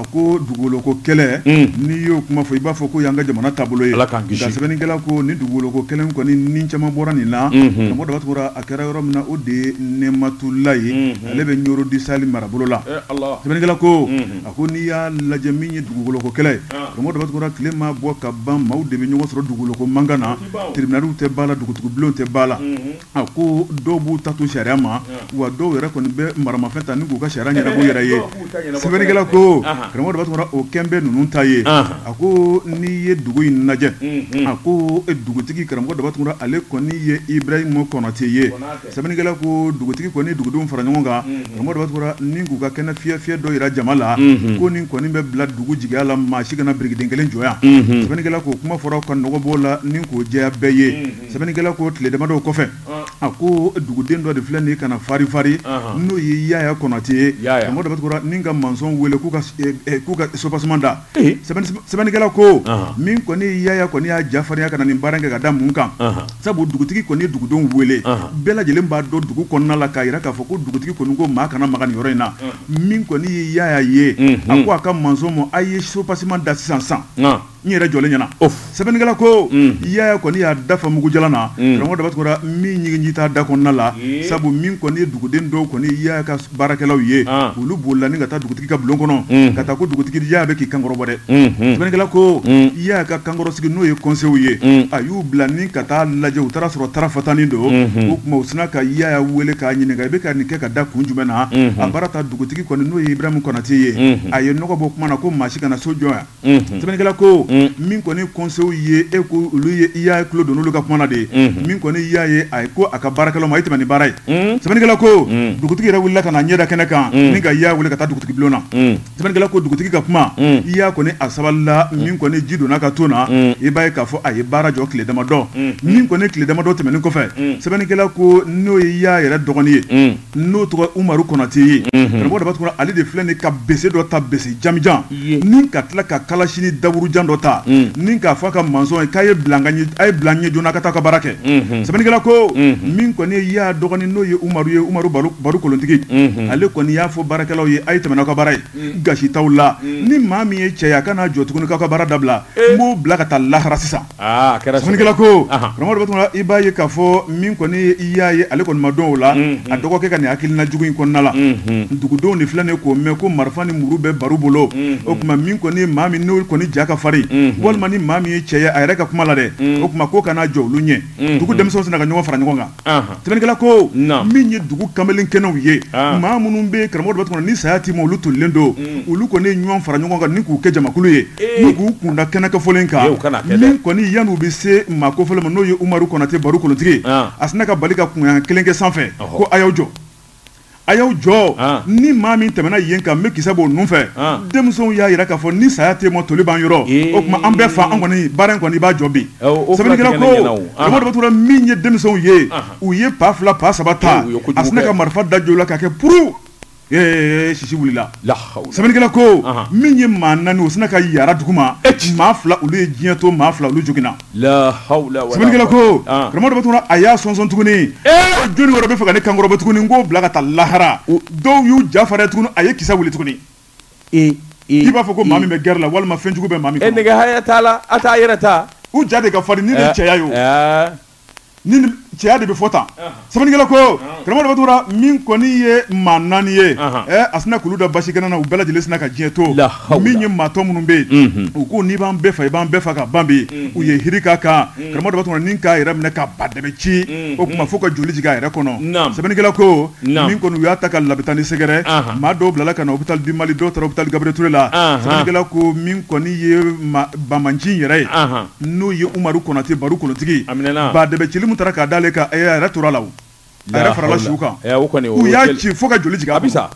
ko dugukolo ko kɛlɛ ni y'o kuma fɔ i b'a fɔ ko y'an ka jamana taabolo ye nka sɛbɛnnikɛla ko ni dugukolo ko kɛlɛ kɔni ni caman bɔra nin na karamɔgɔ Dabatugura a kɛra yɔrɔ min na o de ye Nematula ye ale bɛ Ɲoro di Sali marabolo la sɛbɛnnikɛla ko a ko n'i y'a lajɛ min ye dugukolo ko kɛlɛ karamɔgɔ Dabatugura tile ma bɔ ka ban maaw de bɛ ɲɔgɔn sɔrɔ dugukolo ko mankan na tribunaliw tɛ b'a la dugutigibulenw tɛ b'a la a ko dɔw b'u ta to sariya ma wa dɔw yɛrɛ kɔni bɛ maramafɛn ta ni k'u ka sariya ɲɛnabɔ yɛrɛ ye sɛbɛnnikɛla ko karamɔgɔ Dabatugura o kɛn bɛ ninnu ta ye a ko n'i ye dugu in lajɛ a ko dugutigi karamɔgɔ Dabatugura ale kɔni ye Ibrahima Konate ye sɛbɛnnikɛla ko dugutigi kɔni dugudenw fara ɲɔgɔn kan karamɔgɔ Dabatugura ni k'u ka kɛnɛ fiyɛ dɔ yira jama la ko nin kɔni bɛ bila dugu jigiya la maa si kana birikiden kelen jɔ yan sɛbɛnnikɛla ko kuma fɔra ka nɔgɔ b'o la ni k'o jɛya bɛɛ ye sɛbɛnnikɛla ko tile damadɔ kɔfɛ a ko duguden dɔ de filɛ nin kana fari n'o ye Yaya Konate ye karamɔgɔ Dabatugura ni ka mansɔn wele k'u ka sopaseman da sɛbɛnnikɛla ko min kɔni Yaya kɔni y'a jafarinya ka na nin baara kɛ ka da mun kan sabu dugutigi kɔni ye dugudenw wele bɛɛ lajɛlen b'a dɔn dugu kɔnɔna la k'a yira k'a fɔ ko dugutigi kɔni ko maa kana maga nin yɔrɔ in na min kɔni ye Yaya ye a ko a ka mansɔn ma a ye sopaseman da sisan n yɛrɛ jɔlen ɲɛna sɛbɛnnikɛla ko Yaya kɔni y'a dafa mugujalan na karamɔgɔ Dabatugura min ɲiginji t'a da kɔnɔna la sabu min kɔni ye duguden dɔw kɔni Yaya ka baarakɛlaw ye olu bolila ni ka taa dugutigi ka bulon kɔnɔ ka taa ko dugutigi Yaya bɛ k'i kankɔrɔbɔ dɛ sɛbɛnnikɛla ko Yaya ka kankɔrɔsigi n'o ye conseil ye a y'u bila ni ka taa lajɛ u taara sɔrɔ tarafatanin don o tuma u sina ka Yaya wele k'a ɲininka i bɛ ka nin kɛ ka da kun jumɛn na a baara ta dugutigi kɔni n'o ye Ibrahima Konate ye a ye nɔgɔ bɔ kuma na ko maa si kana so jɔ yan sɛbɛnnikɛla ko min kɔni conseil ye e ko olu ye Yaya tulo don n'olu ka kuma na de min kɔni Yaya ye a ye ko a ka baarakɛlaw ma a ye tɛmɛ ni baara ye sɛbɛnnikɛla ko dugutigi yɛrɛ wulila ka na ɲɛda kɛnɛ kan ni ka Yaya wele ka taa dugutigi bulon na sɛbɛnnikɛla ko dugutigi ka kuma Yaya kɔni a sabalila min kɔni ji donna ka to na i b'a ye k'a fɔ a ye baara jɔ tile damadɔ min kɔni tile damadɔ tɛmɛnen kɔfɛ sɛbɛnnikɛla ko n'o ye Yaya yɛrɛ dɔgɔnin ye n'o tɔgɔ Umaru Konate ye karamɔgɔ Dabatugura ale de filɛ nin ka bese dɔ ta bese jamijan ni ka tila ka kalasini daburujan dɔ ta ni k'a fɔ a ka mansɔn ye k'a ye bila ɲɛ joona ka taa ka baara kɛ sɛbɛnnikɛla ko min kɔni ye Yaya dɔgɔnin n'o ye Umaru Baru kolontigi ale kɔni y'a fɔ baarakɛlaw ye a ye tɛmɛ n'aw ka baara ye gasi t'aw la ni maa min ye cɛ ye a kana jɔ tuguni k'aw ka baara dabila n b'o bila ka taa lahara sisan sɛbɛnnikɛla ko karamɔgɔ Dabatugura i b'a ye k'a fɔ min kɔni ye Yaya ye ale kɔni ma dɔn o la a dɔgɔkɛ ka nin hakilina jugu in kɔnɔna la dugudenw de filɛ nin k'o mɛn ko marifa ni muru bɛ Baru bolo o tuma min kɔni ye maa min n'o kɔni ja ka farin walima ni maa min ye cɛ ye a yɛrɛ ka kuma la dɛ o tuma ko kana jɔ olu ɲɛ dugu denmisɛnw sina ka ɲɔgɔn fara ɲɔgɔn kan sɛbɛnnikɛla ko min ye dugu kamalen kɛnɛw ye maa minnu bɛ karamɔgɔ Dabatugura ni saya t'i ma olu tolilen don olu kɔni ye ɲɔgɔn fara ɲɔgɔn kan ni k'u kɛ jamakulu ye ni k'u kunda kɛnɛ kɛfɔlen kan min kɔni yan'u bɛ se maa kofɔlen ma n'o ye Umaru Konate Baru kolontigi a sina ka bali ka kunyan kelen kɛ sanfɛ ko a y'aw jɔ a y'aw jɔ ni maa min tɛmɛna yen kan n bɛ kisɛ b'o nun fɛ denmisɛnw y'a yira k'a fɔ ni saya tɛ ma toli b'an yɔrɔ o tuma an bɛɛ fa an kɔni baara in kɔni i b'a jɔ bi sɛbɛnnikɛla ko karamɔgɔ Dabatugura min ye denmisɛnw ye u ye pa fila pa saba ta a sina ka marifa da jo la k'a kɛ puru sisi wulila sɛbɛnnikɛla ko min ye maa naani o sina ka yara dugu ma maa fila olu ye diɲɛ to maa fila olu joginna sɛbɛnnikɛla ko karamɔgɔ Dabatugura a y'a sɔnsɔn tuguni joni wɛrɛ bɛ fɛ ka ne kankɔrɔbɔ tuguni n k'o bila ka taa lahara dɔw y'u jafarinya tuguni a ye kisɛ wuli tuguni i b'a fɔ ko maa min bɛ gɛrɛ la walima fɛn jugu bɛ maa min kɔnɔ nɛgɛ haya t'a la a t'a yɛrɛ ta u ja de ka farin ni nin cɛya ye ni cɛya de bɛ fɔ tan sɛbɛnnikɛla ko karamɔgɔ Dabatugura min kɔni ye maa naani ye a sina k'olu da basi kɛnɛ na u bɛɛ lajɛlen sina ka diɲɛ to min ye maa tɔ minnu bɛ yen u ko n'i b'an bɛɛ fɛ i b'an bɛɛ fɛ ka ban bi u ye hiri k'a kan karamɔgɔ Dabatugura ni k'a yɛrɛ minɛ ka ba dɛbɛ ci o tuma fo ka joli jigin a yɛrɛ kɔnɔ sɛbɛnnikɛla ko min kɔni u y'a ta ka labita ni sɛgɛrɛ maa dɔw bilala ka na hôpital du Mali dɔw taara hôpital Gabriel Touré la sɛbɛnnikɛla ko min kɔni ye bamanci yɛrɛ ye n'o ye Umaru Konate Baru kolontigi ba dɛbɛ cili min taara k'a d'ale kan a yɛrɛ tora la a yɛrɛ farala siw kan u y'a ci fo ka joli jigin a bisa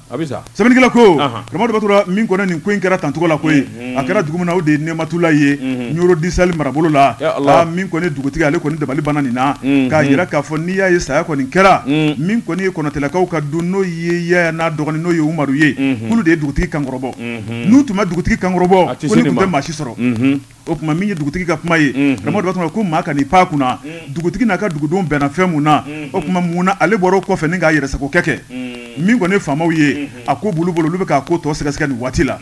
sɛbɛnnikɛla ko karamɔgɔ Dabatugura min kɔni nin ko in kɛra tancogo la koyi a kɛra dugu min na o de ye Nematula ye Ɲoro di Sali marabolo la min kɔni dugutigi ale kɔni dabali banna nin na k'a yira k'a fɔ n'i y'a ye saya kɔni kɛra min kɔni ye Konatelakaw ka du n'o ye Yaya n'a dɔgɔnin n'o ye Umaru ye k'olu de ye dugutigi kankɔrɔbɔ n'u tun ma dugutigi kankɔrɔbɔ ko ni tun tɛ maa si sɔrɔ o tuma min ye dugutigi ka kuma ye karamɔgɔ Dabatugura ko maa ka n'i pan kunna dugutigi n'a ka dugudenw bɛnna fɛn mun na o tuma mun na ale bɔra o kɔfɛ ni k'a yɛrɛsagokɛ kɛ min kɔni ye faamaw ye a ko bolo olu bɛ k'a ko tɔ sɛgɛsɛgɛ nin waati la